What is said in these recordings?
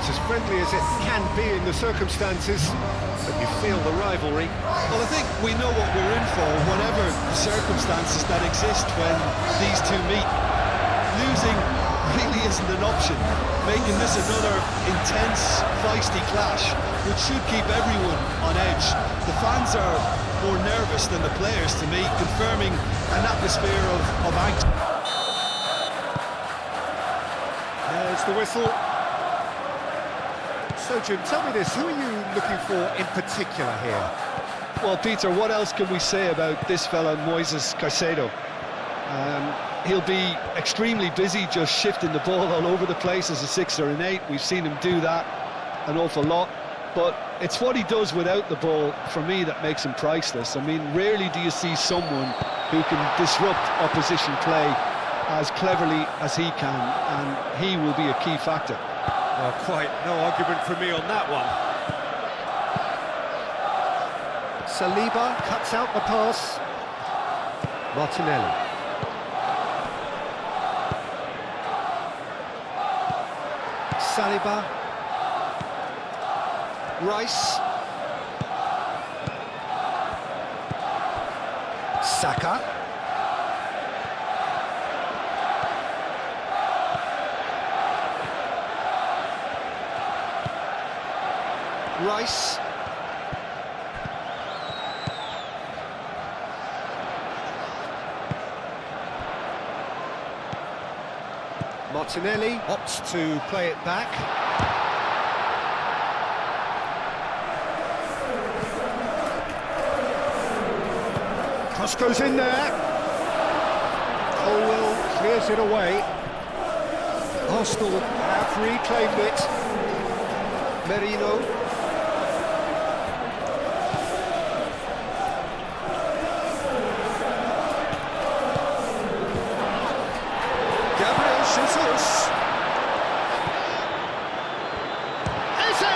it's as friendly as it can be in the circumstances, but you feel the rivalry. Well, I think we know what we're in for, whatever the circumstances that exist when these two meet. Losing really isn't an option, making this another intense, feisty clash, which should keep everyone on edge. The fans are more nervous than the players, to me, confirming an atmosphere of angst. There's the whistle. So, Jim, tell me this, who are you looking for in particular here? Well, Peter, what else can we say about this fella, Moises Caicedo? He'll be extremely busy just shifting the ball all over the place as a 6 or an 8. We've seen him do that an awful lot. But it's what he does without the ball, for me, that makes him priceless. I mean, rarely do you see someone who can disrupt opposition play as cleverly as he can, and he will be a key factor. Well, quite no argument from me on that one. Saliba cuts out the pass. Martinelli. Saliba. Rice. Saka. Rice. Martinelli opts to play it back. Cross goes in there. Colwell clears it away. Arsenal have reclaimed it. Merino. Jesus! Eze!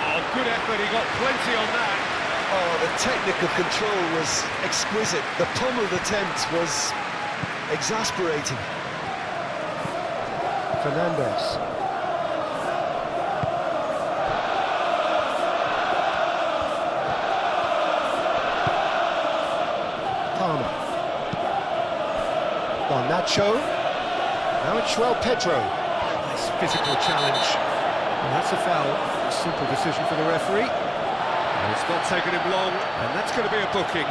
Oh, good effort, he got plenty on that. Oh, the technical control was exquisite. The pummeled attempt was exasperating. Fernandes. Palmer. Garnacho. Now it's Pedro. Nice physical challenge. And that's a foul. A simple decision for the referee. And it's not taken him long, and that's going to be a booking.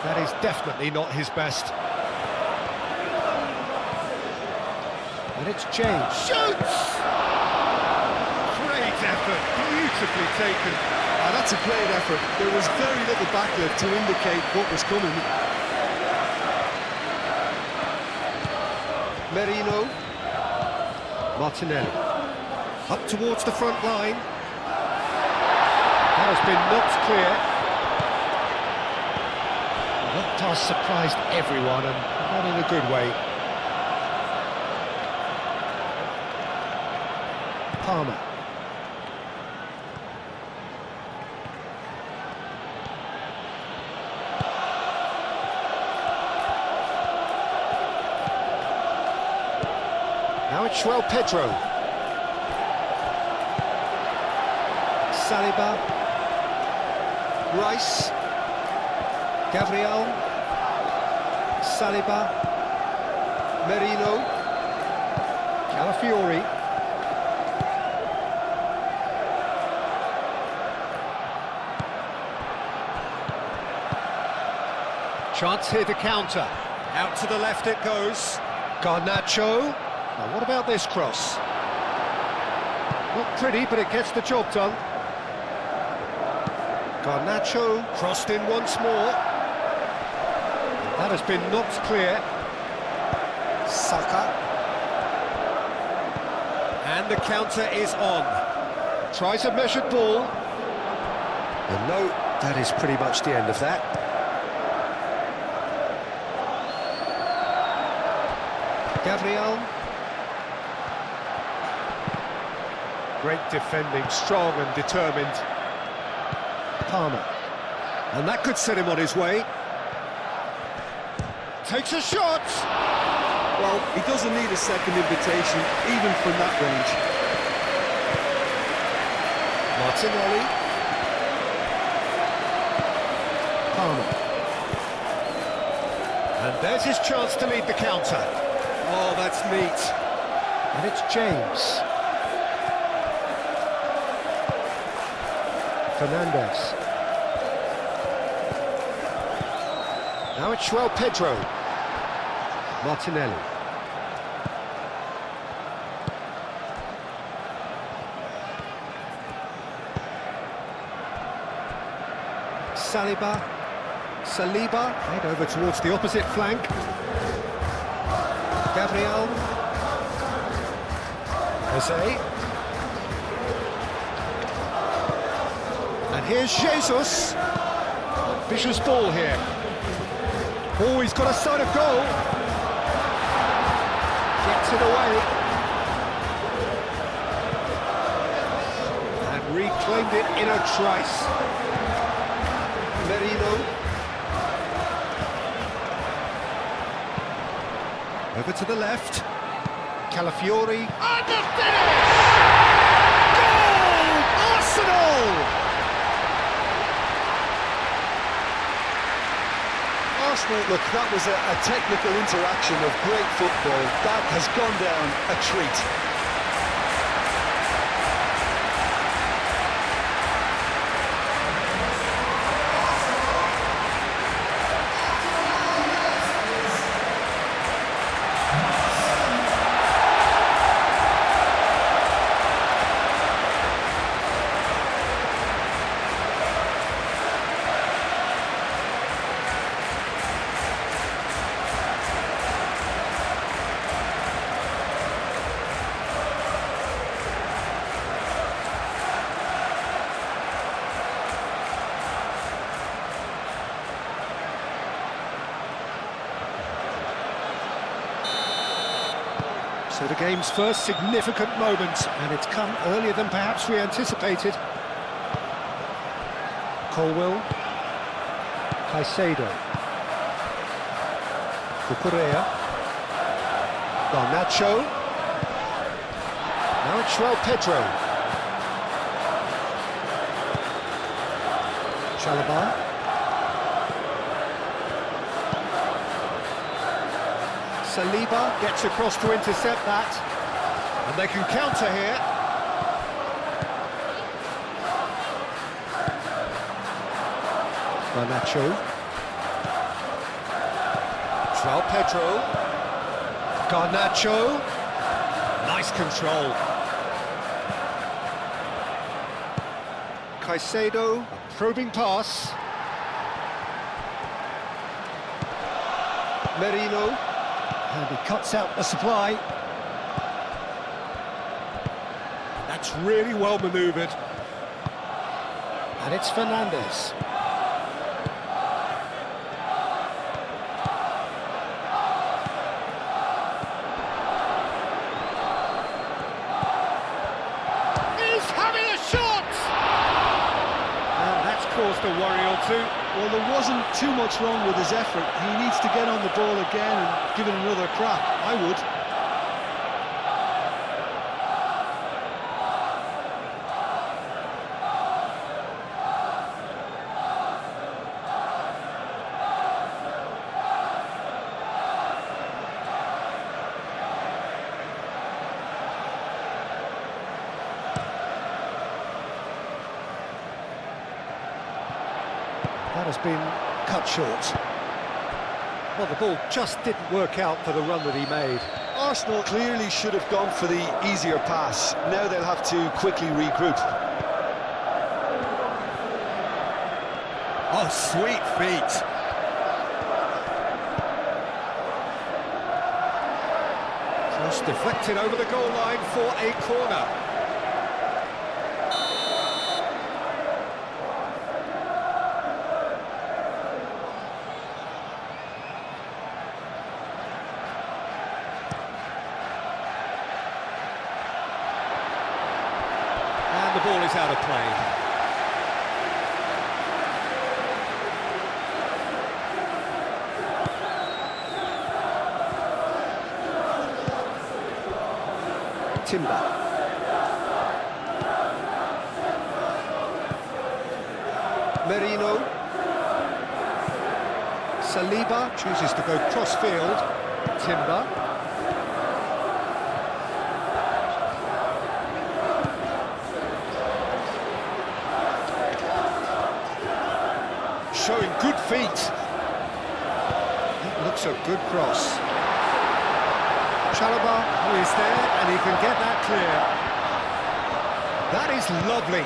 That is definitely not his best. And it's changed. Shoots! Great effort, beautifully taken. That's a great effort. There was very little backlift to indicate what was coming. Merino. Martinelli. Up towards the front line. That has been knocked clear. That pass surprised everyone, and not in a good way. Palmer. Now it's Pedro. Saliba. Rice. Gabriel. Saliba. Merino. Calafiori. Chance here to counter. Out to the left it goes. Garnacho. Now what about this cross? Not pretty, but it gets the job done. Garnacho crossed in once more. That has been knocked clear. Saka. And the counter is on. Tries a measured ball. And no, that is pretty much the end of that. Gabriel. Great defending, strong and determined. Palmer. And that could set him on his way. Takes a shot! Well, he doesn't need a second invitation, even from that range. Martinelli. Palmer. And there's his chance to lead the counter. Oh, that's neat. And it's James. Fernandez. Now it's Pedro. Martinelli. Saliba, head over towards the opposite flank. Gabriel. Jose. And here's Jesus. Vicious ball here. Oh, he's got a sight of goal. Gets it away. And reclaimed it in a trice. Merino. Over to the left. Calafiori. And the finish! Goal! Arsenal! Arsenal, look, that was a technical interaction of great football. That has gone down a treat. So the game's first significant moment, and it's come earlier than perhaps we anticipated. Colwell. Caicedo. Cucurella. Garnacho. Now it's Pedro. Chalobah. Saliba gets across to intercept that, and they can counter here. Garnacho. Pedro. Garnacho. Nice control. Caicedo, a probing pass. Merino. And he cuts out the supply. That's really well manoeuvred. And it's Fernandez. He's having a shot! And that's caused a worry or two. Well, there wasn't too much wrong with his effort. He needs to get on the ball again and give it another crack. I would. That has been cut short. Well, the ball just didn't work out for the run that he made. Arsenal clearly should have gone for the easier pass. Now they'll have to quickly regroup. Oh, sweet feet. Cross deflected over the goal line for a corner. ball is out of play. Timber. Merino. Saliba chooses to go cross-field. Timber. Showing good feet. That looks a good cross. Carabao is there, and he can get that clear. That is lovely.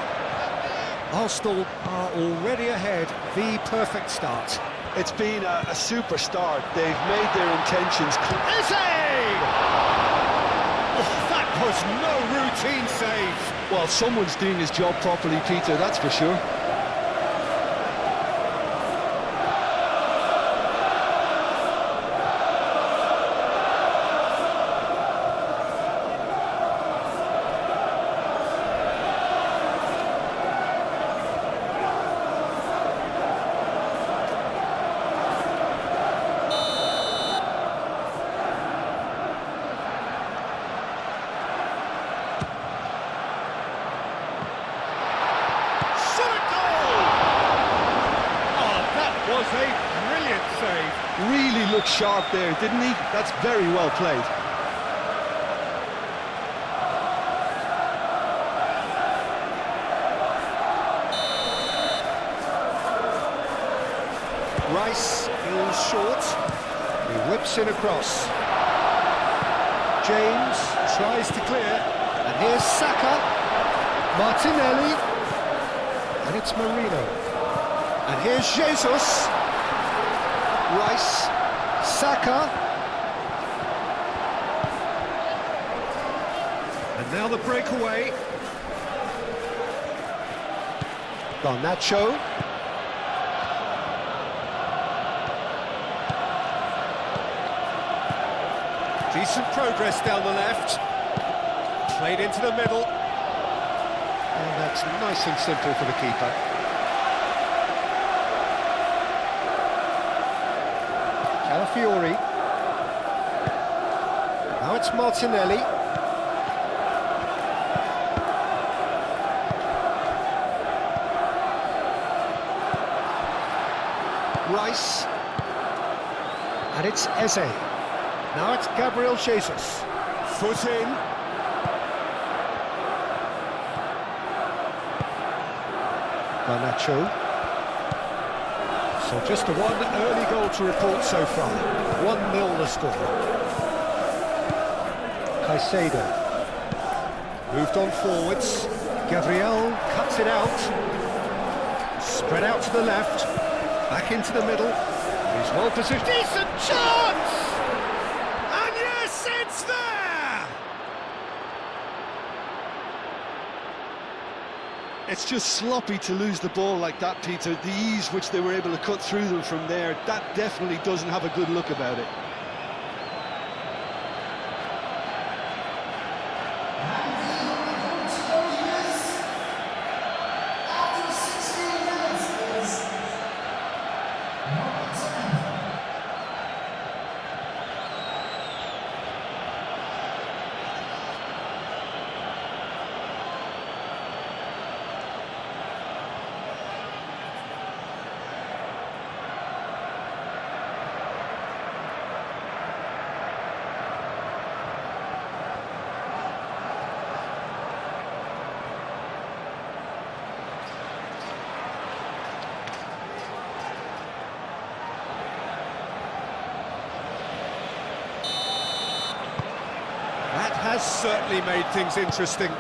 Arsenal are already ahead. The perfect start. It's been a super start. They've made their intentions clear. Oh, that was no routine save. Well, someone's doing his job properly, Peter, that's for sure. Was a brilliant save. Really looked sharp there, didn't he? That's very well played. Rice is short. He whips in across. James tries to clear. And here's Saka. Martinelli. And it's Marino. And here's Jesus. Rice. Saka. And now the breakaway. Garnacho. Decent progress down the left. Played into the middle. And that's nice and simple for the keeper. Calafiori. Now it's Martinelli. Rice. And it's Eze. Now it's Gabriel Jesus. Foot in. Garnacho. So just one early goal to report so far. 1-0 the score. Caicedo. Moved on forwards. Gabriel cuts it out. Spread out to the left. Back into the middle. He's well positioned. Decent chance! And yes, it's there! It's just sloppy to lose the ball like that, Peter. The ease which they were able to cut through them from there, that definitely doesn't have a good look about it. That has certainly made things interesting.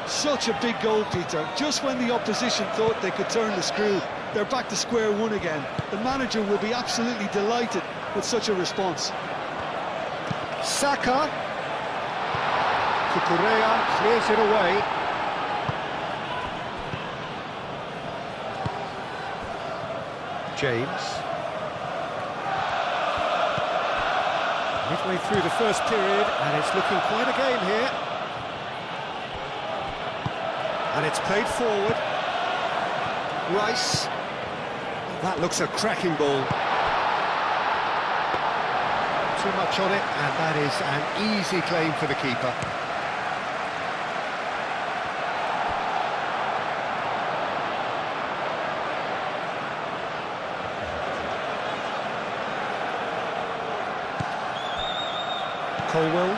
Such a big goal, Peter. Just when the opposition thought they could turn the screw, they're back to square one again. The manager will be absolutely delighted with such a response. Saka. Cucurella clears it away. James. Midway through the first period, and it's looking quite a game here. And it's played forward. Rice. That looks a cracking ball. Too much on it, and that is an easy claim for the keeper. Colwell.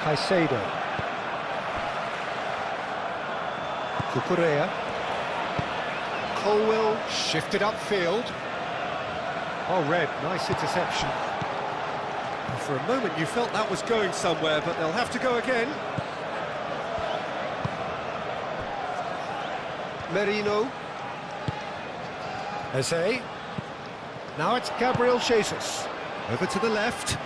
Caicedo. Cucurella. Colwell shifted upfield. Oh, Red, nice interception. For a moment you felt that was going somewhere, but they'll have to go again. Merino. Eze. Now it's Gabriel Jesus. Over to the left.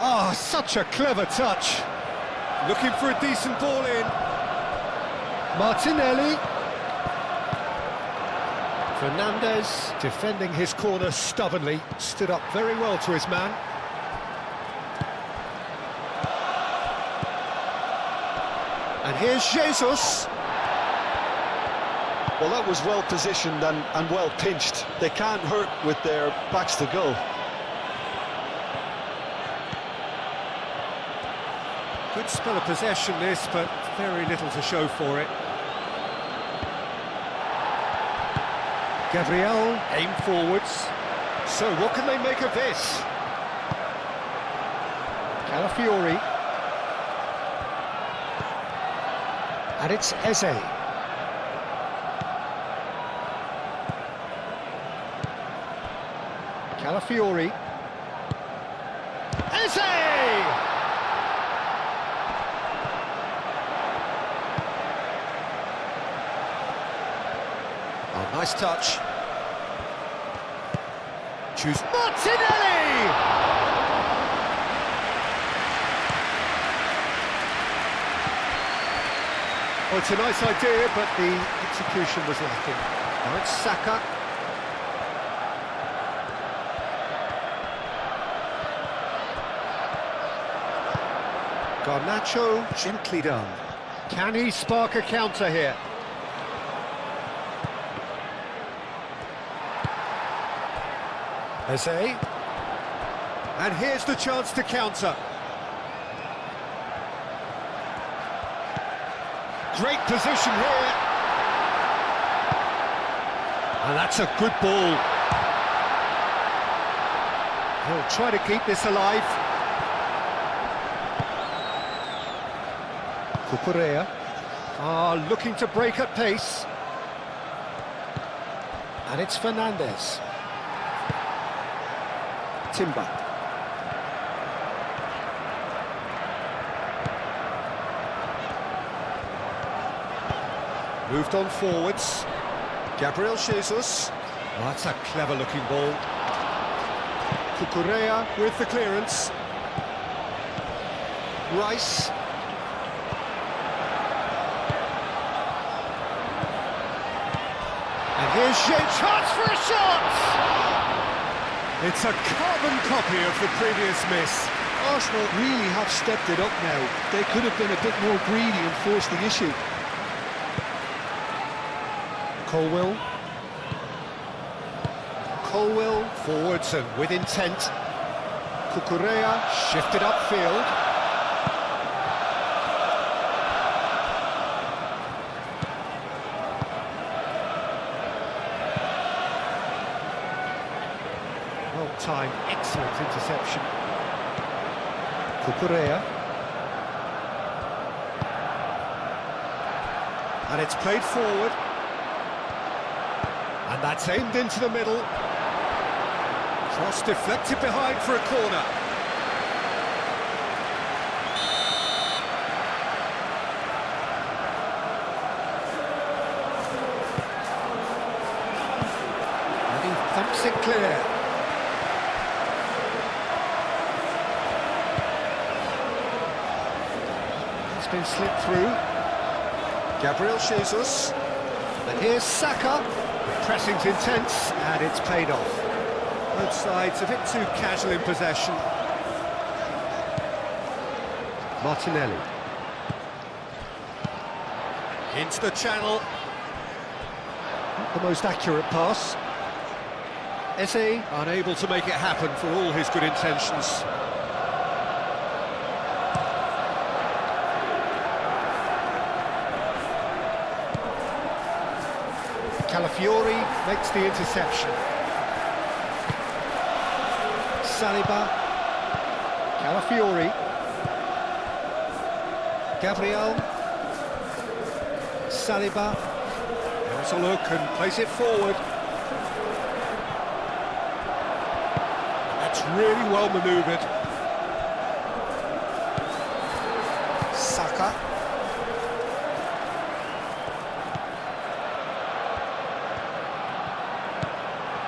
Oh, such a clever touch. Looking for a decent ball in. Martinelli. Fernandez, defending his corner stubbornly, stood up very well to his man. And here's Jesus. Well, that was well positioned and well pinched. They can't hurt with their backs to goal. Good spell of possession this, but very little to show for it. Gabriel, aim forwards. So what can they make of this? Calafiori. And it's Eze. Calafiori. Eze! Oh, nice touch. Choose Martinelli! Oh, it's a nice idea, but the execution was lacking. Now it's Saka. Garnacho, gently done. Can he spark a counter here? Eze. And here's the chance to counter. Great position here. And that's a good ball. He'll try to keep this alive. Cucurella. Looking to break at pace. And it's Fernandez. Timber. Moved on forwards. Gabriel Jesus. Oh, that's a clever looking ball. Cucurella with the clearance. Rice. And here's James, chance for a shot! It's a carbon copy of the previous miss. Arsenal really have stepped it up now. They could have been a bit more greedy and forced the issue. Colwell. Colwell forwards and with intent. Cucurella shifted upfield. Well timed, excellent interception. Cucurella. And it's played forward. And that's aimed into the middle. Cross deflected behind for a corner. And he thumps it clear. It's been slipped through. Gabriel Jesus. And here's Saka. The pressing's intense, and it's paid off. Both sides a bit too casual in possession. Martinelli. Into the channel. Not the most accurate pass. Eze unable to make it happen for all his good intentions. Calafiori makes the interception. Saliba. Calafiori. Gabriel. Saliba. Has a look and plays it forward. That's really well manoeuvred. Saka.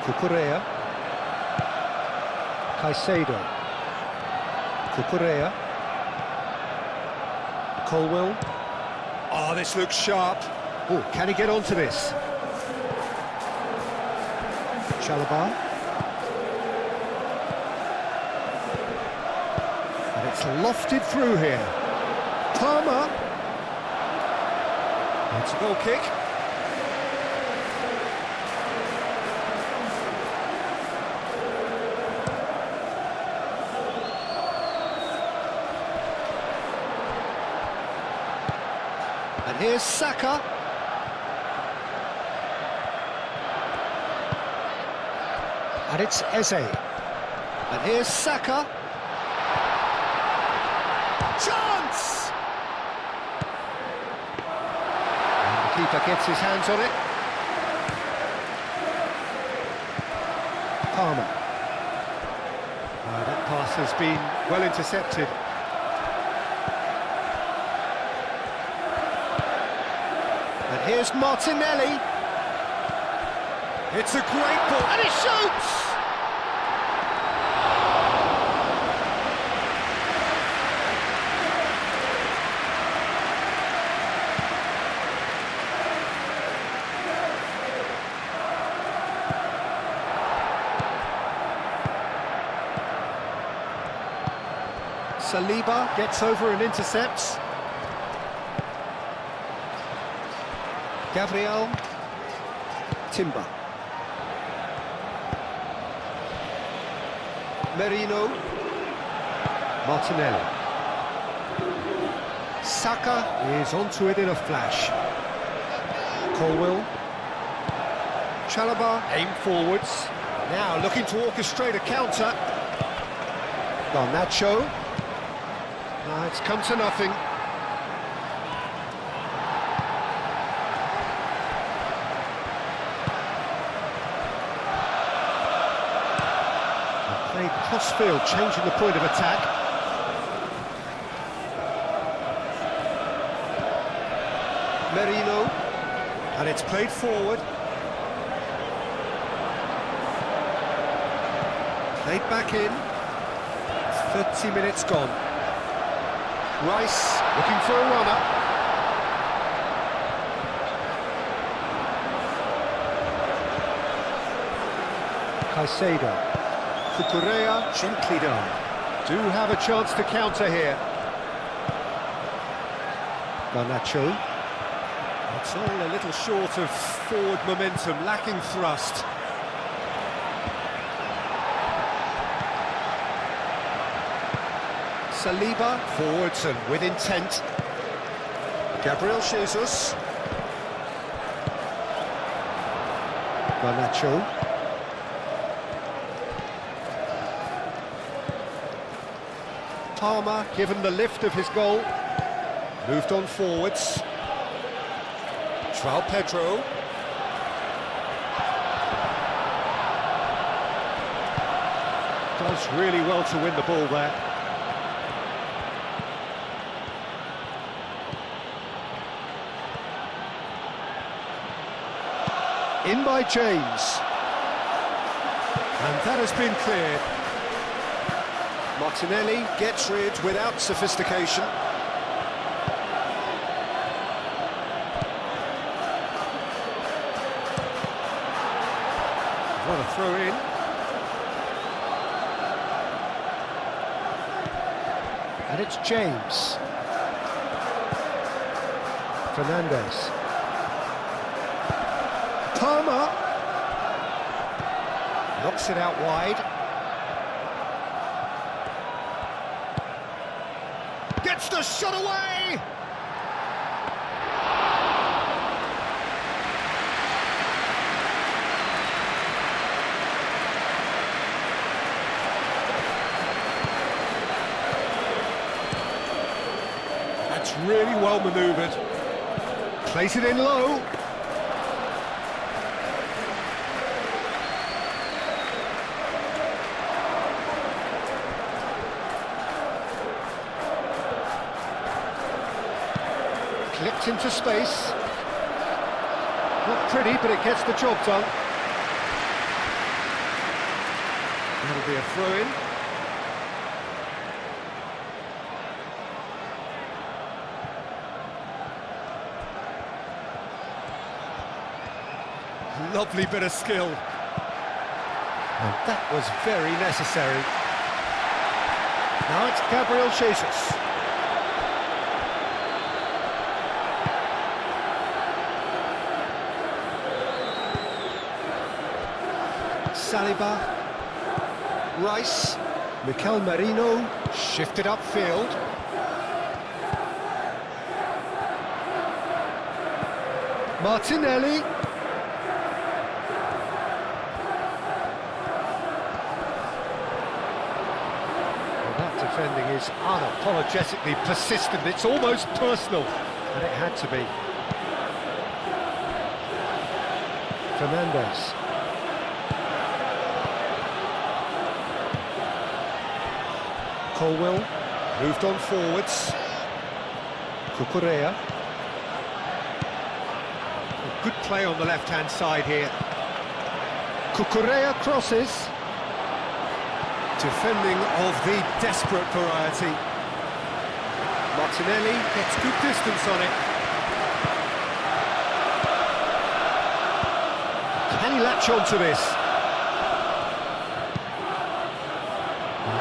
Cucurella. Caicedo. Cucurella. Colwell. Oh, this looks sharp. Oh, can he get onto this? Chalobah. And it's lofted through here. Palmer. It's a goal kick. And here's Saka. And it's Eze. And here's Saka. Chance! And the keeper gets his hands on it. Palmer. That pass has been well intercepted. And here's Martinelli. It's a great ball, and he shoots! Saliba gets over and intercepts. Gabriel. Timber. Merino. Martinelli. Saka is onto it in a flash. Colwell. Chalobah aim forwards. Now looking to orchestrate a counter. Garnacho. It's come to nothing. Played cross-field, changing the point of attack. Merino, and it's played forward. Played back in. 30 minutes gone. Rice looking for a runner. Caicedo. Cucurella, gently done. Do have a chance to counter here. Garnacho. It's all a little short of forward momentum, lacking thrust. Saliba, forwards and with intent. Gabriel Jesus. Garnacho. Palmer, given the lift of his goal, moved on forwards. João Pedro. Does really well to win the ball there. In by James. And that has been cleared. Martinelli gets rid without sophistication. What a throw in. It's James. Fernandez. Palmer. Knocks it out wide. Gets the shot away! That's really well manoeuvred. Place it in low. Clipped into space. Not pretty, but it gets the job done. That'll be a throw-in. Lovely bit of skill. And that was very necessary. Now it's Gabriel Jesus. Saliba, Rice, Mikel Merino, shifted upfield. Martinelli. Well, that defending is unapologetically persistent. It's almost personal, and it had to be. Fernandez. Colwell moved on forwards. Cucurella. Good play on the left-hand side here. Cucurella crosses. Defending of the desperate variety. Martinelli gets good distance on it. Can he latch on to this?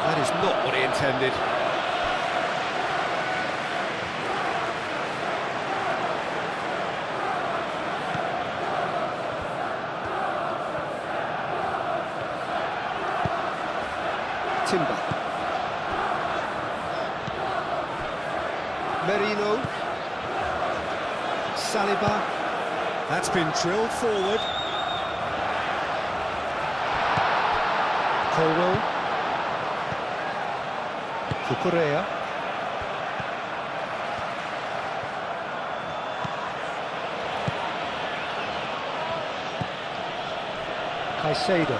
That is not what he intended. Timber. Merino. Saliba. That's been drilled forward. Colwell. Cucurella. Caicedo.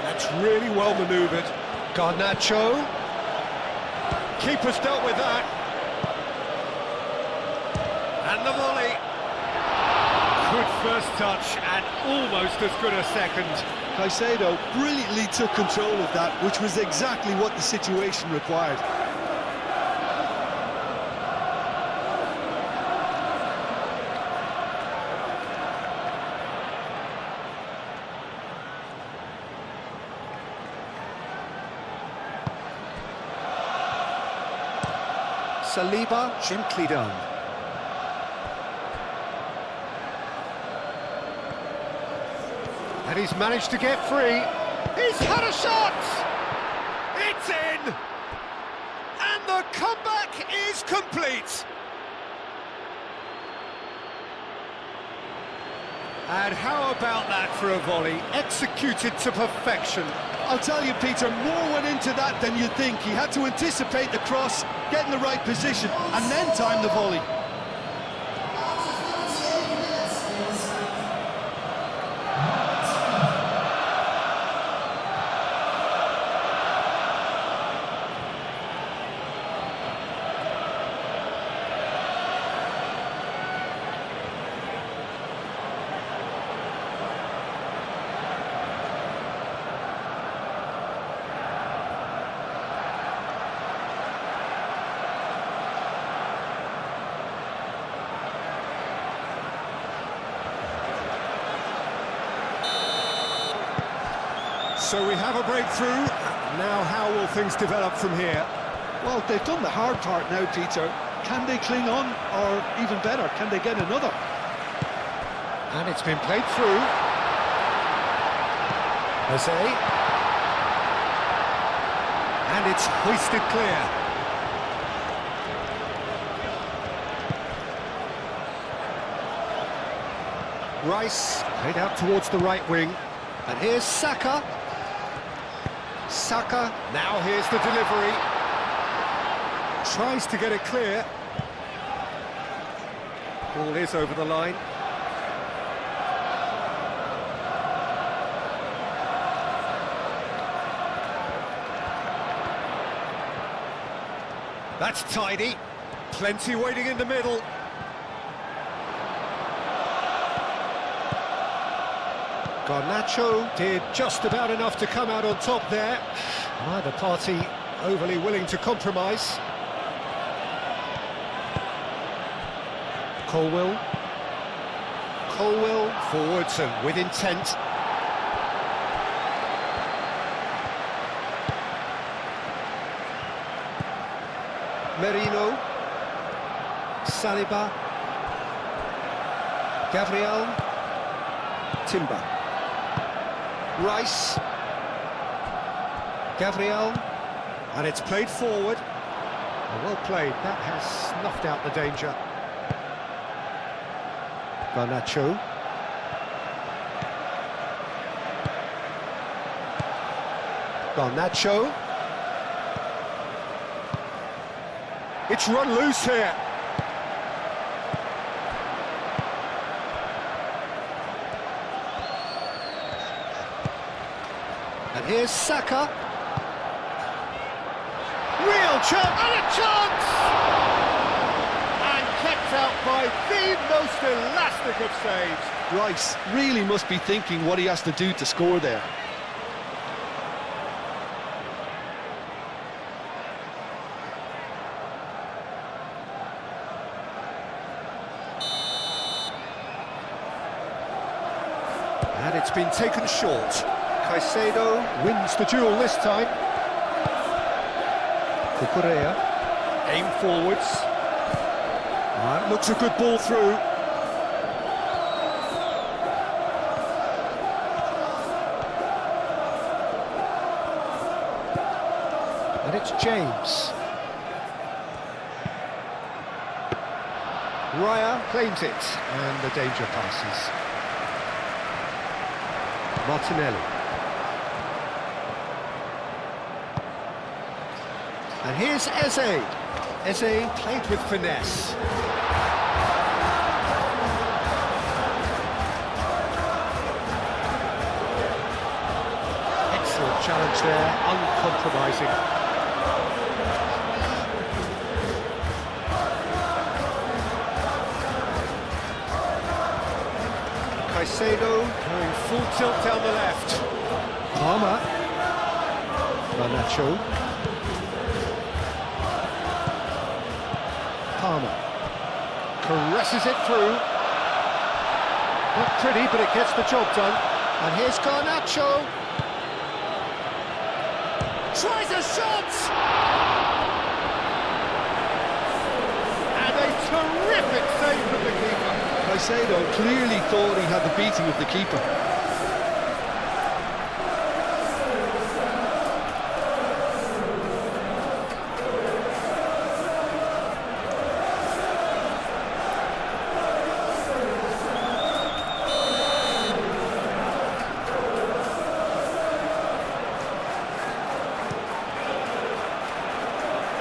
That's really well manoeuvred. Garnacho. Keeper's dealt with that. And the volley. Good first touch and almost as good a second. Caicedo brilliantly took control of that, which was exactly what the situation required. Saliba, gently done. And he's managed to get free. He's had a shot! It's in! And the comeback is complete! And how about that for a volley? Executed to perfection. I'll tell you, Peter, more went into that than you'd think. He had to anticipate the cross, get in the right position, and then time the volley. So we have a breakthrough. now how will things develop from here? Well, they've done the hard part now, Peter. Can they cling on, or even better, can they get another? And it's been played through. Jose. And it's hoisted clear. Rice played out towards the right wing. And here's Saka. Saka, now here's the delivery. Tries to get it clear. Ball is over the line. That's tidy. Plenty waiting in the middle. Garnacho did just about enough to come out on top there. Neither party overly willing to compromise. Colwill forwards and with intent. Merino, Saliba, Gabriel, Timber, Rice, Gabriel, and it's played forward. Well played, that has snuffed out the danger. Garnacho. Garnacho. It's run loose here. And here's Saka. Real chance, and a chance! And kept out by the most elastic of saves. Rice really must be thinking what he has to do to score there. And it's been taken short. Caicedo wins the duel this time. Cucurella, aim forwards. That looks a good ball through. And it's James. Raya claims it, and the danger passes. Martinelli. And here's Eze. Eze played with finesse. Excellent challenge there, uncompromising. Caicedo going full tilt down the left. Palmer. Garnacho. Palmer. Caresses it through. Not pretty, but it gets the job done. And here's Garnacho. Tries a shot! And a terrific save from the keeper. Caicedo clearly thought he had the beating of the keeper.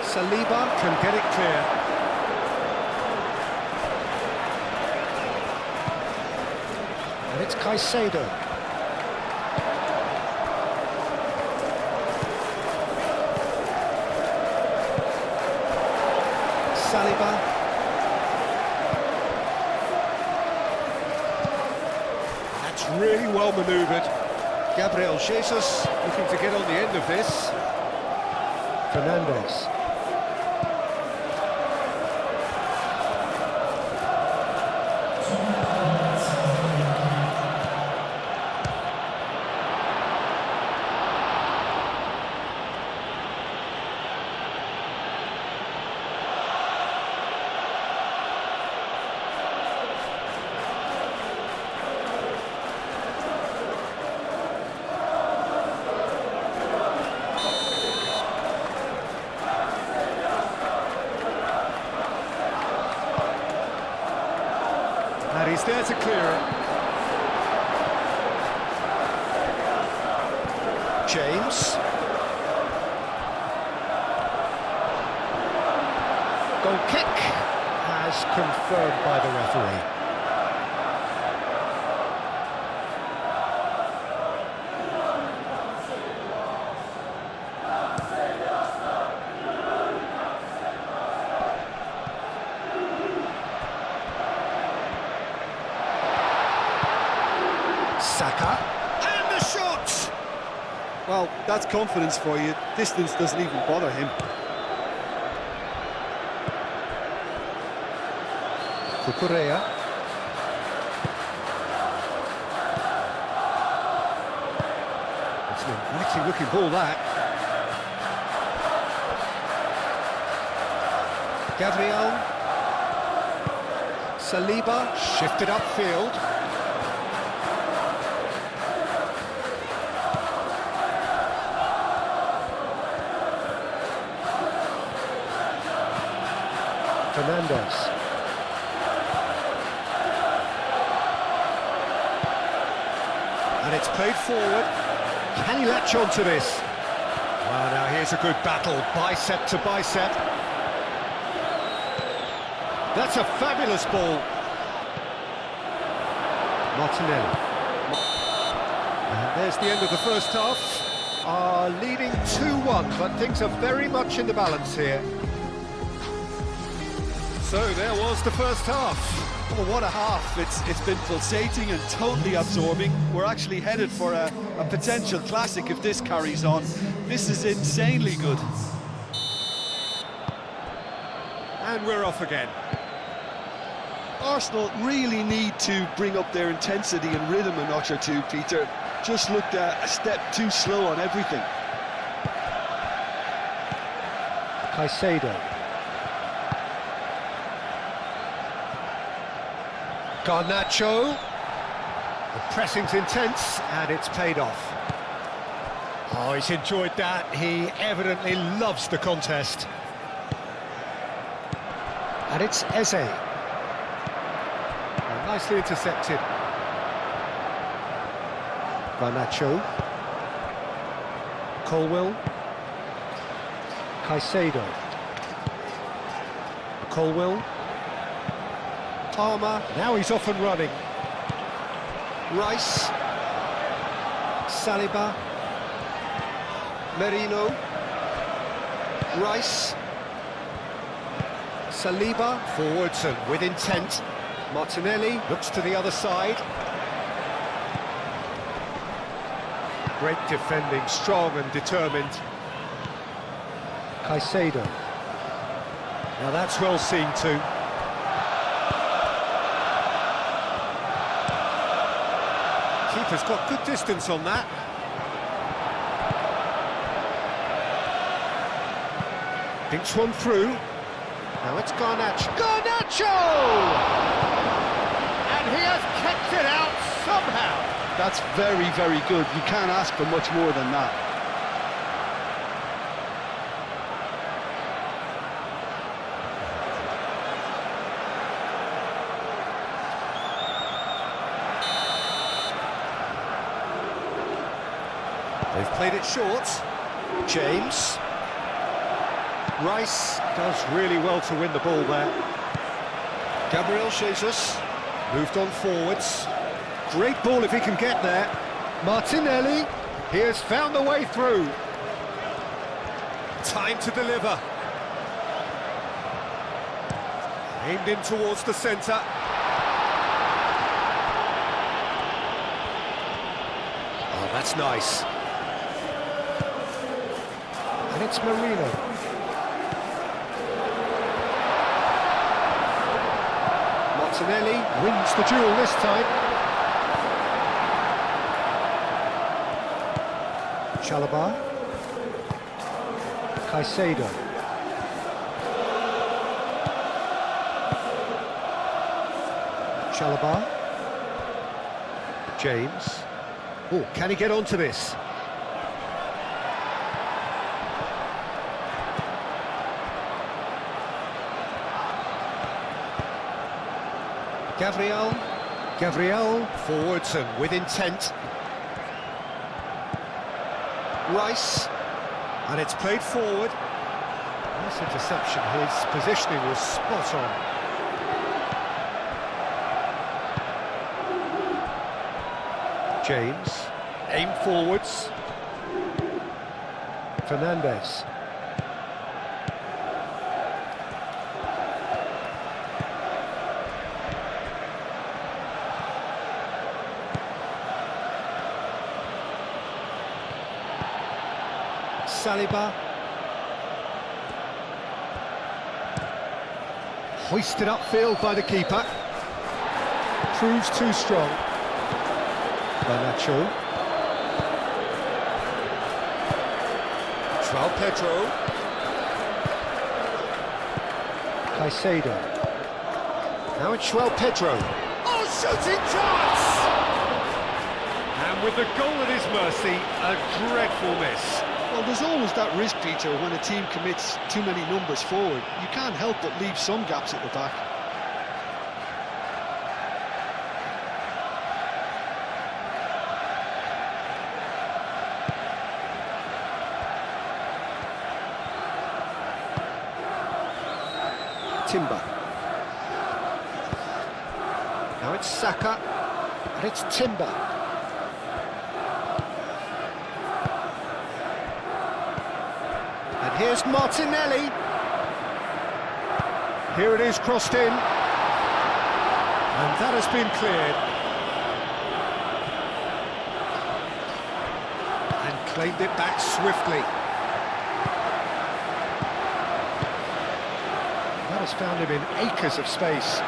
Saliba can get it clear. And it's Caicedo. Saliba. That's really well manoeuvred. Gabriel Jesus looking to get on the end of this. Fernandes. He's there to clear it. James. Goal kick as confirmed by the referee. Saka, and the shot! Well, that's confidence for you. Distance doesn't even bother him. Cucurella. It's an inviting looking ball, that. Gabriel. Saliba, shifted upfield. Fernandez. And it's played forward. Can he latch on to this? Well, now here's a good battle, bicep to bicep. That's a fabulous ball. Martinelli. And there's the end of the first half. Are leading 2-1, but things are very much in the balance here. So there was the first half. Oh, what a half. It's been pulsating and totally absorbing. We're actually headed for a potential classic if this carries on. This is insanely good. And we're off again. Arsenal really need to bring up their intensity and rhythm a notch or two, Peter. Just looked a step too slow on everything. Caicedo. Garnacho. The pressing's intense, and it's paid off. Oh, he's enjoyed that. He evidently loves the contest. And it's Eze. Oh, nicely intercepted. Garnacho. Colwill. Caicedo. Colwill. Palmer, now he's off and running. Rice. Saliba. Merino. Rice. Saliba, forwards and with intent. Martinelli looks to the other side. Great defending, strong and determined. Caicedo. Now that's well seen too. Keeper's got good distance on that. Dinks one through. Now it's Garnacho. Garnacho! And he has kept it out somehow. That's very, very good. You can't ask for much more than that. They've played it short. James. Rice does really well to win the ball there. Gabriel Jesus moved on forwards. Great ball if he can get there. Martinelli, he has found the way through. Time to deliver. Aimed in towards the centre. Oh, that's nice. And it's Merino. Martinelli wins the duel this time. Chalobah. Caicedo. Chalobah. James. Oh, can he get onto this? Gabriel. Gabriel forwards and with intent. Rice, and it's played forward. Nice interception, his positioning was spot on. James, aim forwards. Fernandez. Saliba. Hoisted upfield by the keeper. Proves too strong. Garnacho. João Pedro. Caicedo. Now it's João Pedro. Oh, shooting chance! And with the goal at his mercy, a dreadful miss. Well, there's always that risk, Peter, when a team commits too many numbers forward. You can't help but leave some gaps at the back. Timber. Now it's Saka, and it's Timber. And here's Martinelli. Here it is, crossed in. And that has been cleared. And claimed it back swiftly. That has found him in acres of space.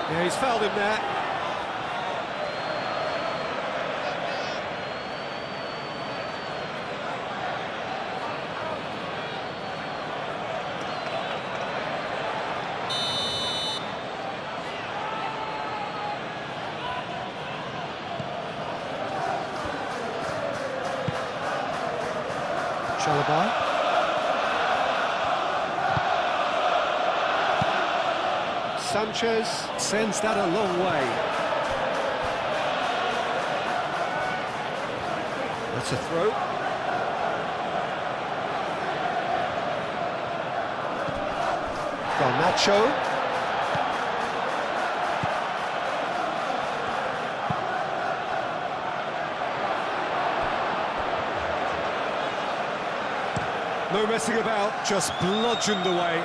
Yeah, he's fouled him there. Chalobah. Sanchez sends that a long way. That's a throw. Garnacho. No messing about, just bludgeoned away.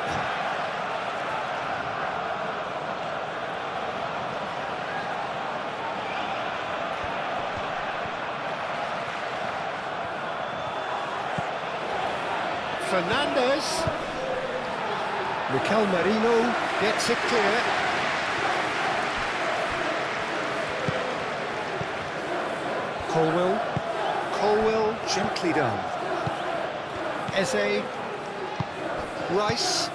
Fernandez. Mikel Merino gets it clear. Colwell gently done. Eze. Rice.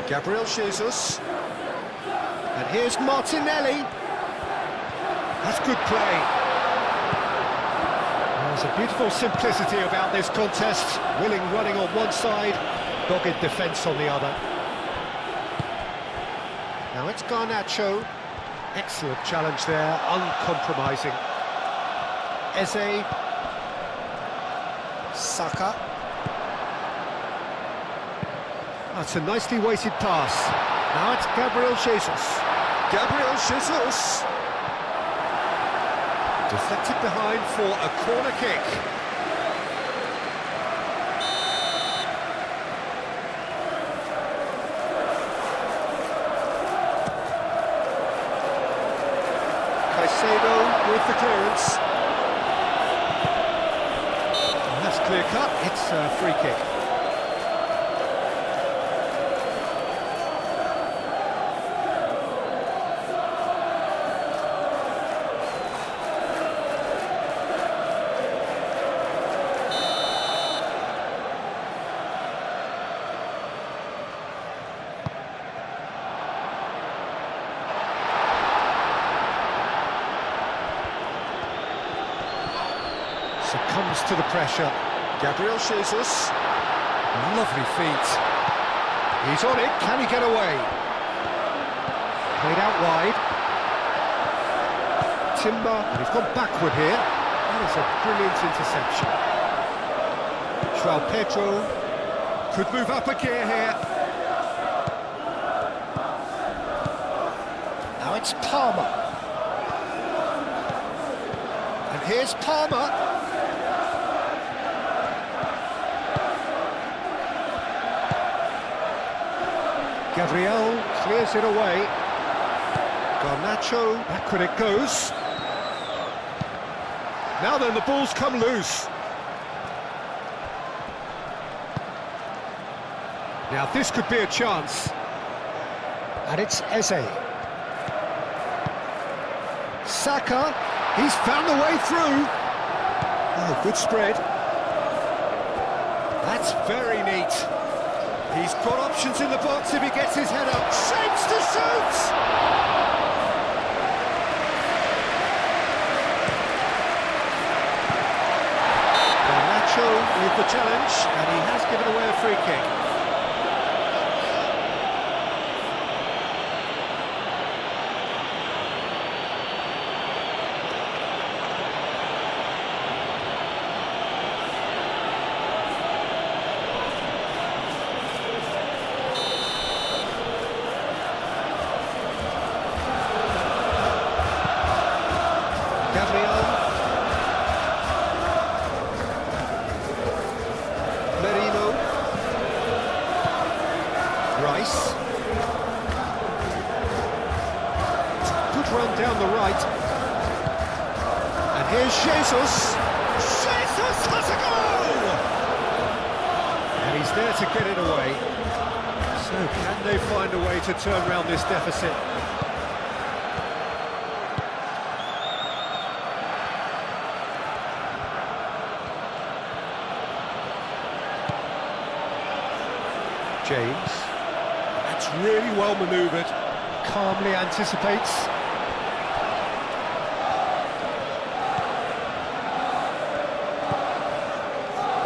Gabriel Jesus. And here's Martinelli. That's good play. There's a beautiful simplicity about this contest. Willing running on one side, dogged defence on the other. Now it's Garnacho. Excellent challenge there, uncompromising. Eze. Saka. That's a nicely weighted pass. Now it's Gabriel Jesus. Gabriel Jesus! Deflected behind for a corner kick. Caicedo with the clearance. And that's clear cut, it's a free kick. Succumbs to the pressure. Gabriel Jesus. Lovely feet. He's on it, can he get away? Played out wide. Timber, and he's gone backward here. That is a brilliant interception. João Pedro could move up a gear here. Now it's Palmer. And here's Palmer. Gabriel clears it away. Garnacho, backward it goes. Now then, the ball's come loose. Now this could be a chance. And it's Eze. Saka, he's found the way through. Oh, good spread. That's very neat. He's got options in the box if he gets his head up. Shapes to shoot! Garnacho with the challenge, and he has given away a free kick. Gabriel. Merino. Rice. Good run down the right. And here's Jesus. Jesus has a goal! And he's there to get it away. So can they find a way to turn around this deficit? James, that's really well manoeuvred, calmly anticipates.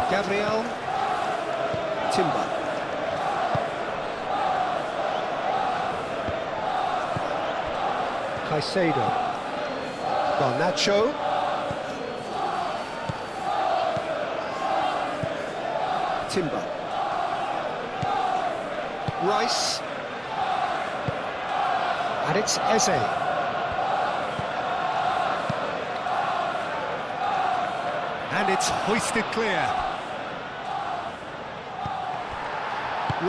Gabriel, Timber. Caicedo, Garnacho. Timber. Rice, and it's Eze. And it's hoisted clear.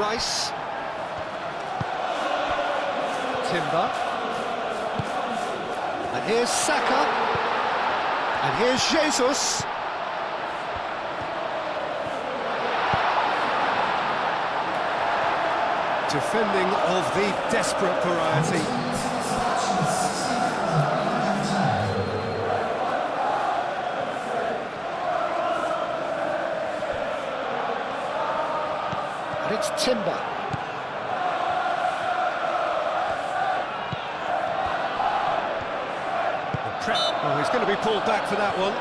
Rice, Timber, and here's Saka, and here's Jesus. Defending of the desperate variety. And it's Timber. Oh, he's going to be pulled back for that one.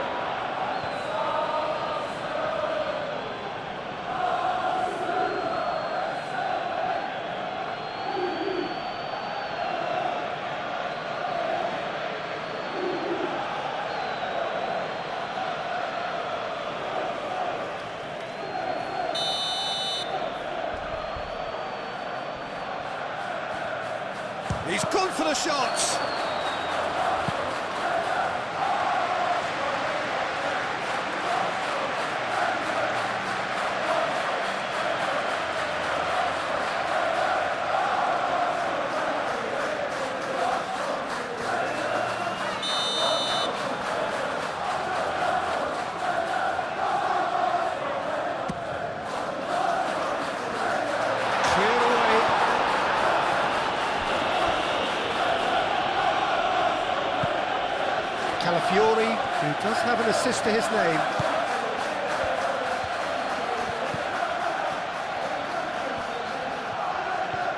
He's gone for the shots. Calafiori, who does have an assist to his name.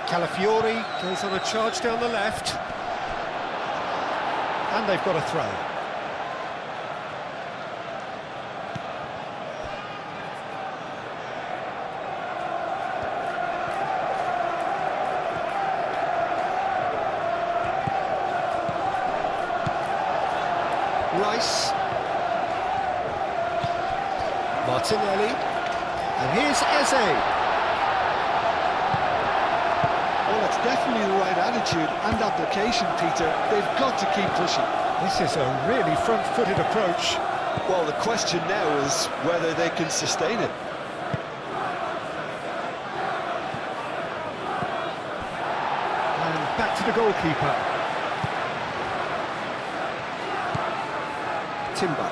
Calafiori goes on a charge down the left. And they've got a throw. Martinelli. And here's Eze. Well, it's definitely the right attitude and application, Peter. They've got to keep pushing. This is a really front-footed approach. Well, the question now is whether they can sustain it. And back to the goalkeeper. Timber.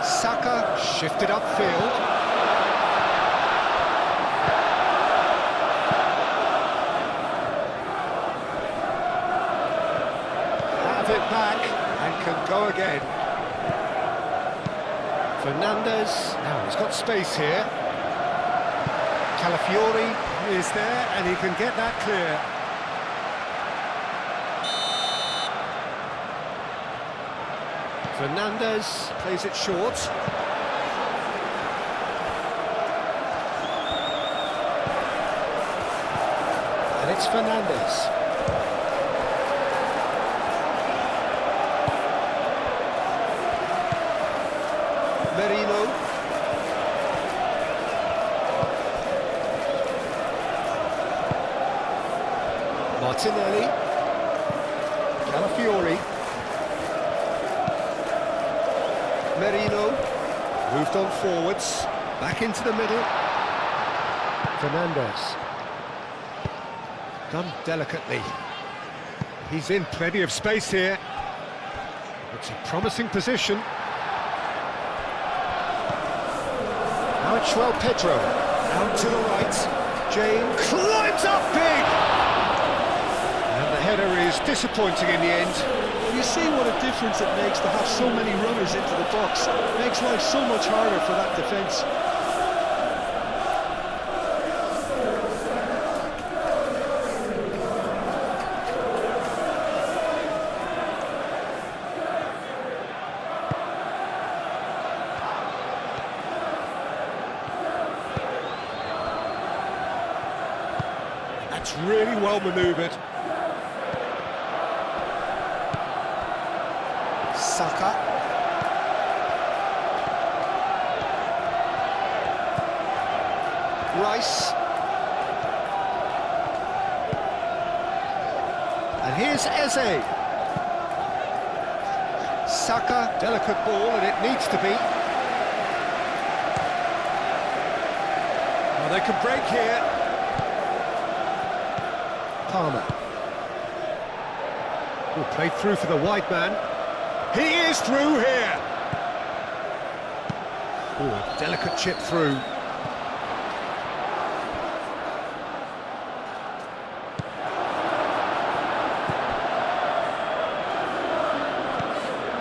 Saka shifted upfield. Have it back and can go again. Fernandes, now he's got space here. Calafiori is there and he can get that clear. Fernandes plays it short. And it's Fernandes. Merino. Martinelli. Calafiori. Merino moved on forwards, back into the middle. Fernandes. Done delicately. He's in plenty of space here. It's a promising position. Now it's João Pedro. Out to the right. Jane climbs up big! And the header is disappointing in the end. You see what a difference it makes to have so many runners into the box. It makes life so much harder for that defence. That's really well manoeuvred. Saka. Rice. And here's Eze. Saka, delicate ball, and it needs to be. Well, they can break here. Palmer. Oh, played through for the wide man. He is through here! Oh, delicate chip through.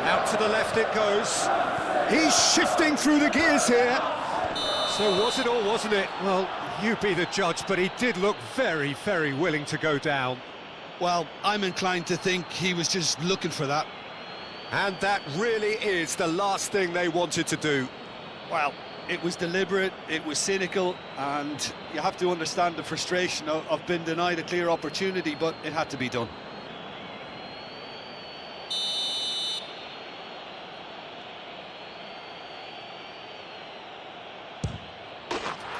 Out to the left it goes. He's shifting through the gears here. So was it or wasn't it? Well, you be the judge, but he did look very, very willing to go down. Well, I'm inclined to think he was just looking for that. And that really is the last thing they wanted to do. Well, it was deliberate, it was cynical, and you have to understand the frustration of being denied a clear opportunity, but it had to be done.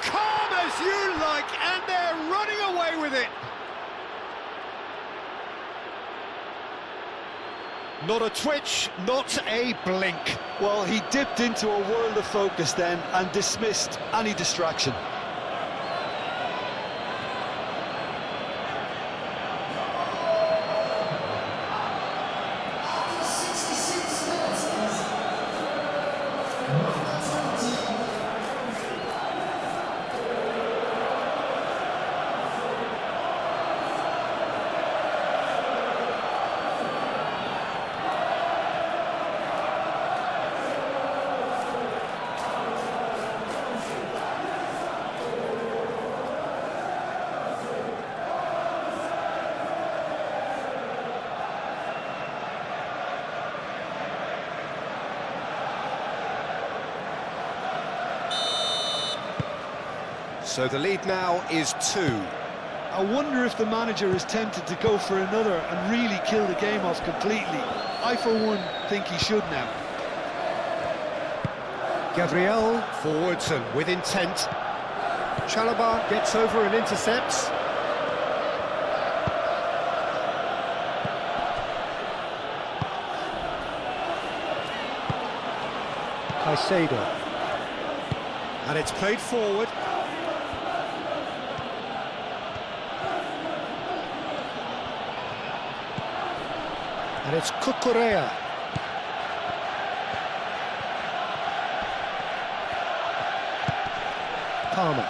Calm as you like, and they're running away with it. Not a twitch, not a blink. Well, he dipped into a world of focus then and dismissed any distraction. So the lead now is 2. I wonder if the manager is tempted to go for another and really kill the game off completely. I, for one, think he should now. Gabriel forwards and with intent. Chalobah gets over and intercepts. Caicedo. And it's played forward. And it's Cucurella. Palmer.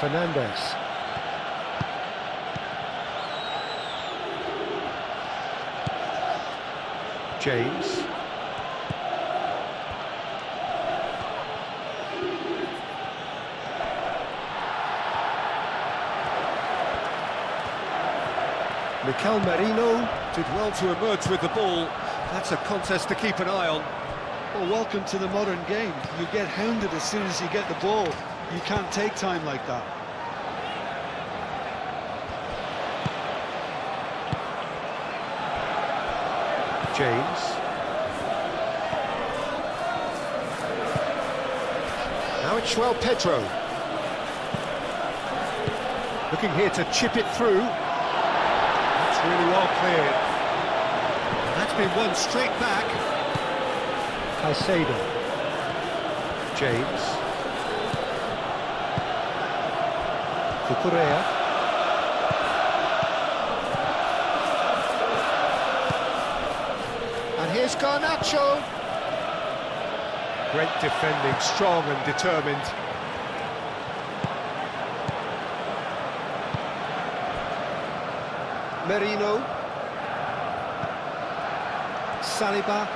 Fernandez. James. Mikel Merino did well to emerge with the ball. That's a contest to keep an eye on. Well, welcome to the modern game. You get hounded as soon as you get the ball. You can't take time like that. James. Now it's João Pedro. Looking here to chip it through. That's really well cleared. That's been won straight back. Caicedo. James. Cucurella. And here's Garnacho. Great defending, strong and determined. Merino. Saliba,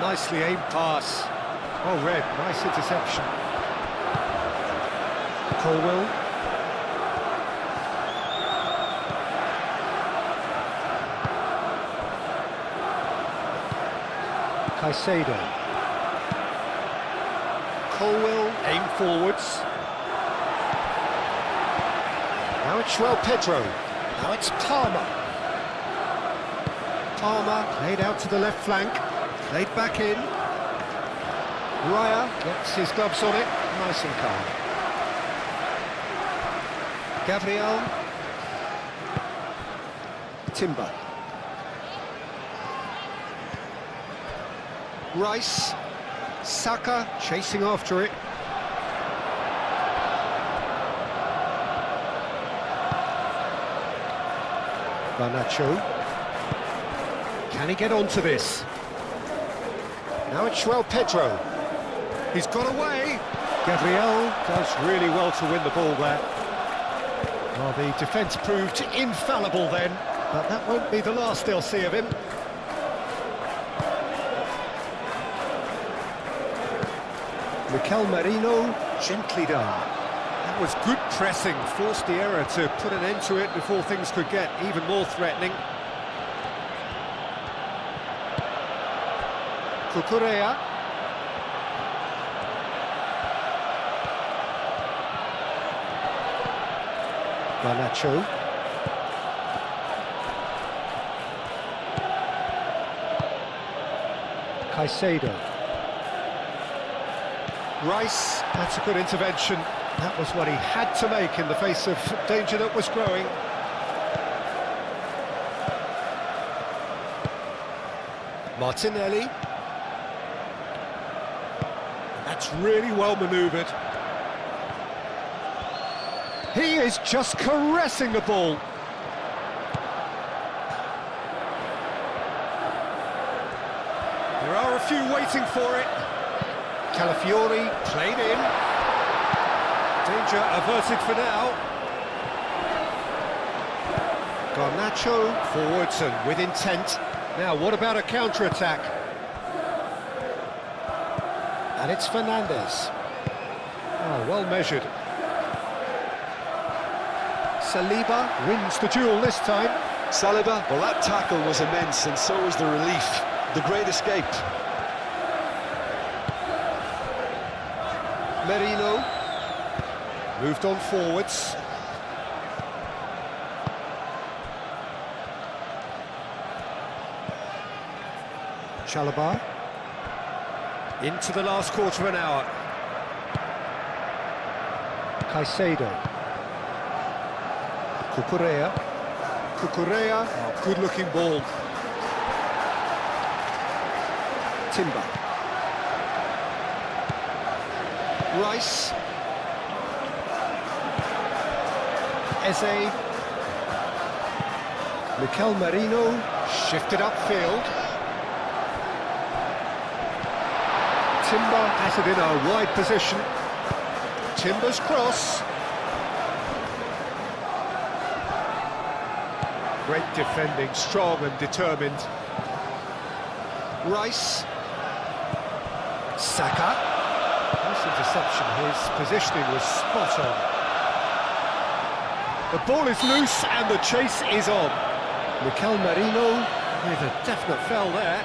nicely aimed pass. Well read, nice interception. Colwell. Caicedo. Colwell, aim forwards. Now it's João Pedro. Now it's Palmer. Palmer played out to the left flank. Played back in. Raya gets his gloves on it. Nice and calm. Gabriel. Timber. Rice. Saka chasing after it. Garnacho. Can he get onto this? Now it's João Pedro. He's got away. Gabriel does really well to win the ball there. Well, the defence proved infallible then, but that won't be the last they'll see of him. Mikel Merino, gently done. That was good pressing, forced the error to put an end to it before things could get even more threatening. Cucurella. Garnacho. Caicedo. Rice, that's a good intervention. That was what he had to make in the face of danger that was growing. Martinelli. That's really well manoeuvred. He is just caressing the ball. There are a few waiting for it. Calafiori played in. Danger averted for now. Garnacho forwards and with intent. Now, what about a counter-attack? And it's Fernandez. Oh, well measured. Saliba wins the duel this time. Saliba, well, that tackle was immense, and so was the relief. The great escape. Merino. Moved on forwards. Chalobah. Into the last quarter of an hour. Caicedo. Cucurella, oh, good-looking ball. Timber. Rice. Eze. Mikel Merino, shifted upfield. Timber has it in a wide position. Timber's cross. Great defending, strong and determined. Rice. Saka. Nice interception, his positioning was spot on. The ball is loose and the chase is on. Mikel Merino with a definite foul there.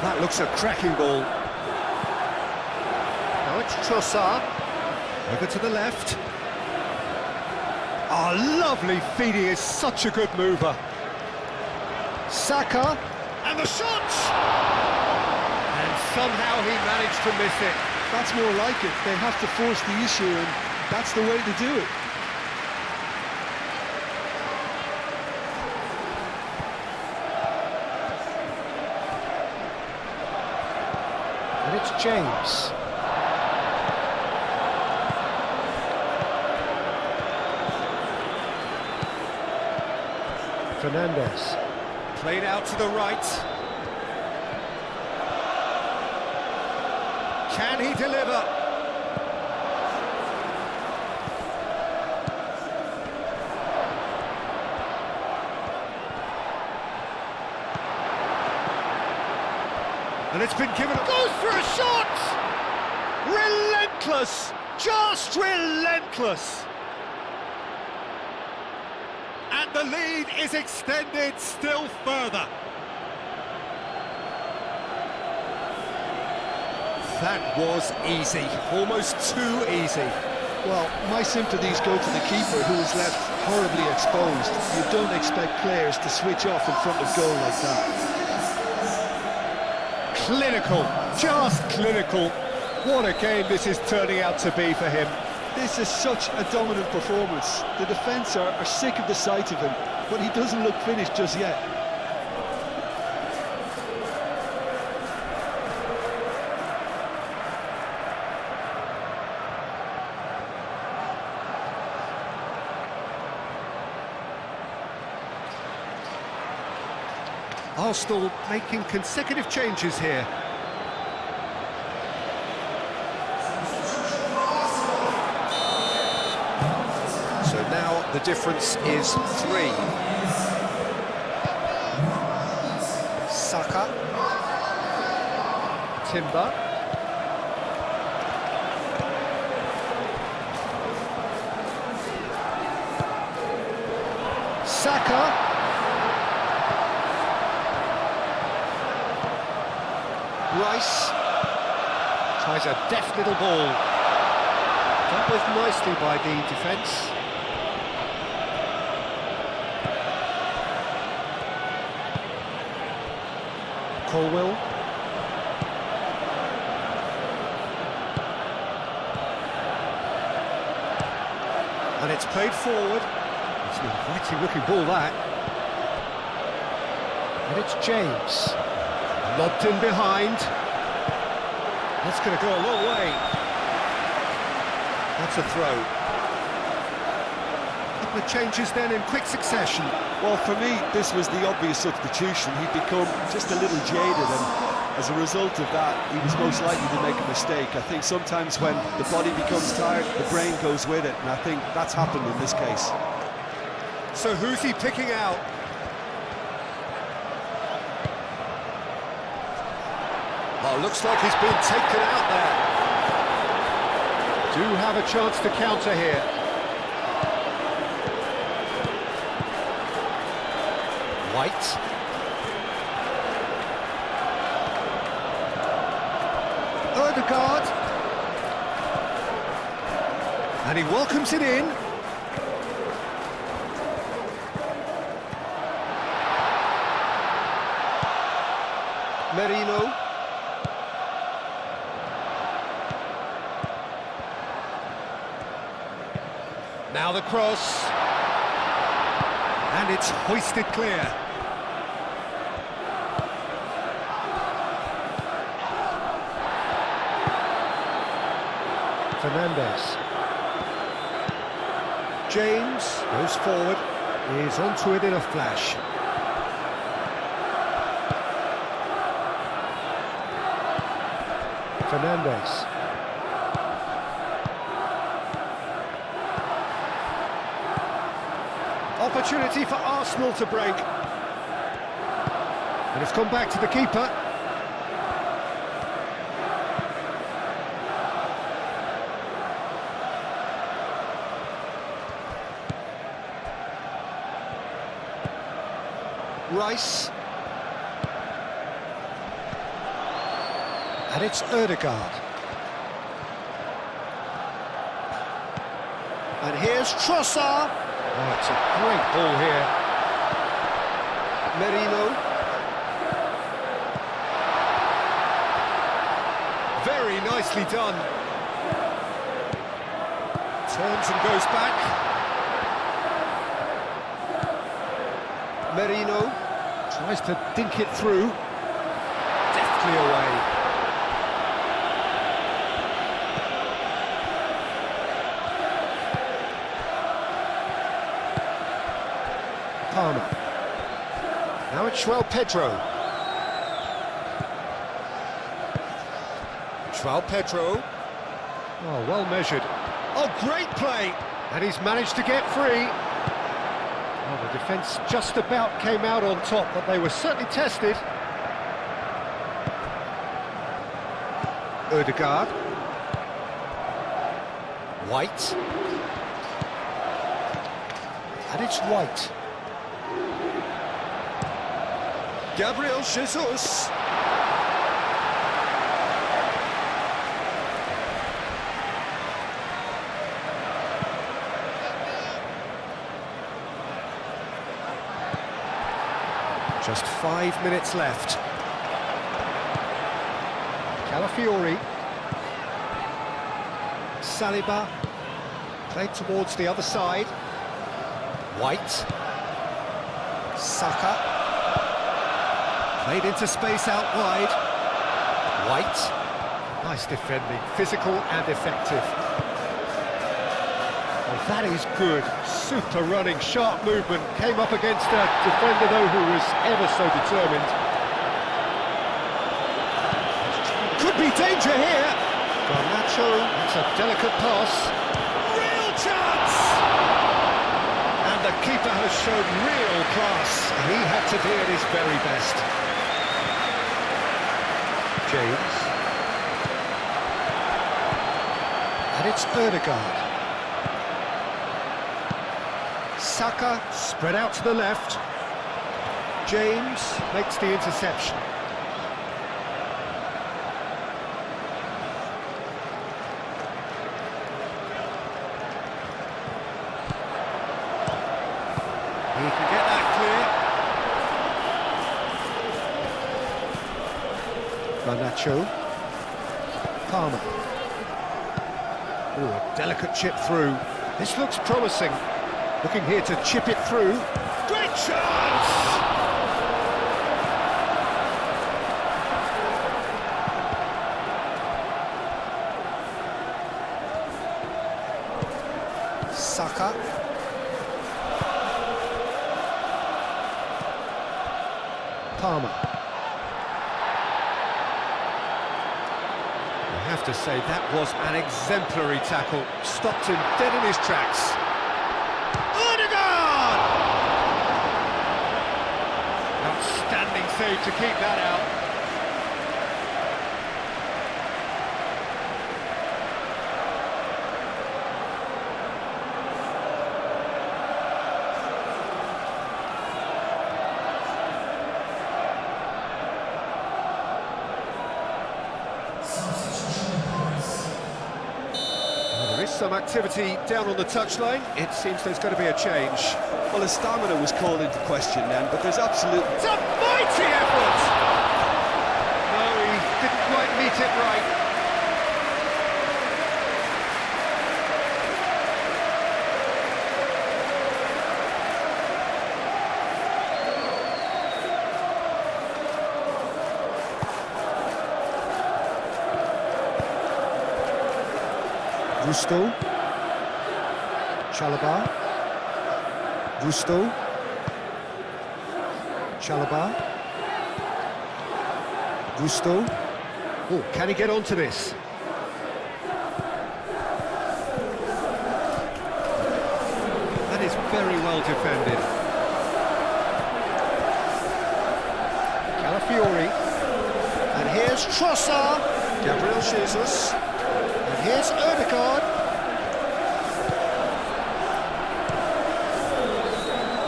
That looks a cracking ball. Now it's Trossard. Over to the left. Oh, lovely feed, he is such a good mover. Saka, and the shot! And somehow he managed to miss it. That's more like it. They have to force the issue, and that's the way to do it. And it's James. Fernandez. Played out to the right. Can he deliver? And it's been given. Goes for a shot! Relentless! Just relentless! And the lead is extended still further. That was easy, almost too easy. Well, my sympathies go to the keeper, who was left horribly exposed. You don't expect players to switch off in front of goal like that. Clinical, just clinical. What a game this is turning out to be for him. This is such a dominant performance. The defence are sick of the sight of him, but he doesn't look finished just yet. Arsenal making consecutive changes here. So now the difference is 3. Saka. Timber. Saka. Rice tries a deft little ball. Dealt with nicely by the defence. Colwell. And it's played forward. It's an inviting looking ball, that. And it's James. Lobbed in behind. That's going to go a long way. That's a throw. Couple of changes then in quick succession. Well, for me, this was the obvious substitution. He'd become just a little jaded, and as a result of that, he was most likely to make a mistake. I think sometimes when the body becomes tired, the brain goes with it, and I think that's happened in this case. So who's he picking out? Oh, looks like he's been taken out there. Do have a chance to counter here. White. Odegaard. And he welcomes it in. Merino. Now the cross. And it's hoisted clear. Fernandes. James goes forward, is onto it in a flash. Fernandes. Opportunity for Arsenal to break. And it's gone back to the keeper. Rice. And it's Odegaard. And here's Trossard. Oh, it's a great ball here. Merino. Very nicely done. Turns and goes back. Merino tries to dink it through. Deftly away. Palmer. Now it's Pedro. Pedro. Oh, well measured. Oh, great play! And he's managed to get free. Oh, the defence just about came out on top, but they were certainly tested. Odegaard. White. And it's White. Gabriel Jesus. Just 5 minutes left. Calafiori. Saliba. Played towards the other side. White. Saka. Played into space out wide. White. Nice defending, physical and effective. Well, that is good. Super running, sharp movement. Came up against a defender, though, who was ever so determined. Could be danger here. Garnacho, that's a delicate pass. Real chance! And the keeper has shown real class. He had to be at his very best. James. And it's Odegaard. Saka spread out to the left. James makes the interception. He can get that clear. Garnacho. Palmer. Ooh, a delicate chip through. This looks promising. Looking here to chip it through. Great chance! Saka. Palmer. have to say, that was an exemplary tackle. Stopped him dead in his tracks. Odegaard! Outstanding save to keep that out. Some activity down on the touchline. It seems there's going to be a change. Well, his stamina was called into question then, but there's absolute... It's a mighty effort! No, he didn't quite meet it right. Gusto, Chalobah, Gusto, Chalobah, Gusto. Oh, can he get onto this? That is very well defended. Calafiori. And here's Trossard, Gabriel Jesus. And here's Odegaard.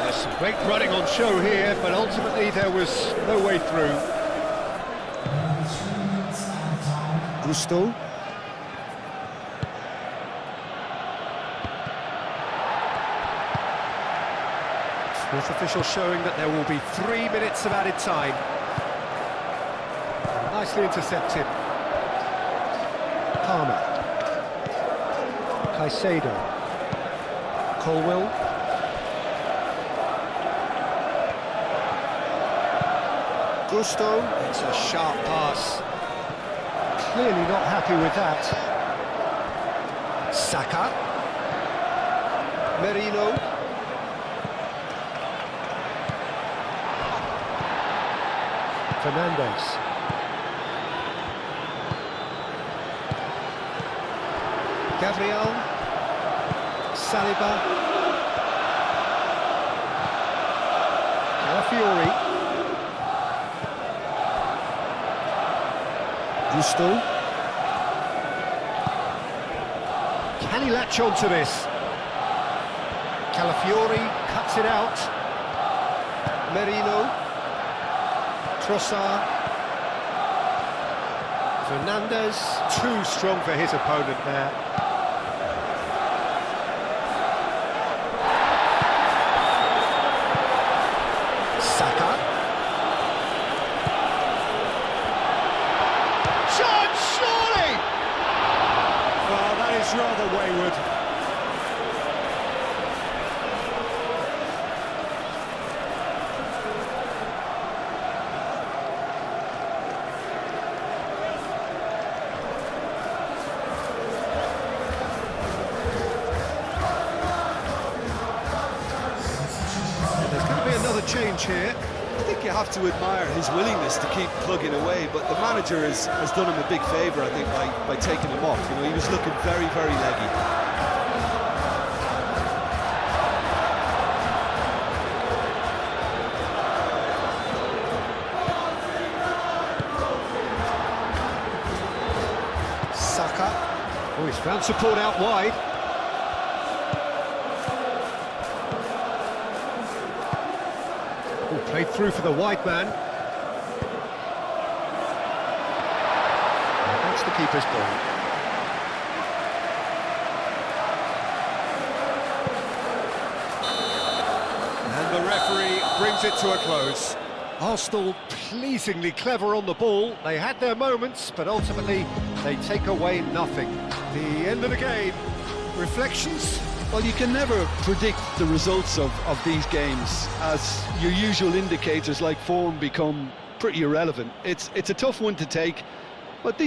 There's some great running on show here, but ultimately there was no way through. Gusto. Fourth official showing that there will be 3 minutes of added time. Nicely intercepted. Palmer. Caicedo. Colwill. Gusto. It's a sharp pass. Clearly not happy with that. Saka. Merino. Fernandes. Gabriel. Saliba. Calafiori. Gusto. Can he latch on to this? Calafiori cuts it out. Merino. Trossard. Fernandes, too strong for his opponent there. Saka. Shot, surely! Well, that is rather wayward. Change here. I think you have to admire his willingness to keep plugging away, but the manager has done him a big favour, I think, by taking him off. You know, he was looking very, very leggy. Saka. Oh, he's found support out wide. Played through for the wide man. And that's the keeper's ball. And the referee brings it to a close. Arsenal pleasingly clever on the ball. They had their moments, but ultimately they take away nothing. The end of the game. Reflections? Well, you can never predict the results of these games, as your usual indicators like form become pretty irrelevant. It's a tough one to take, but these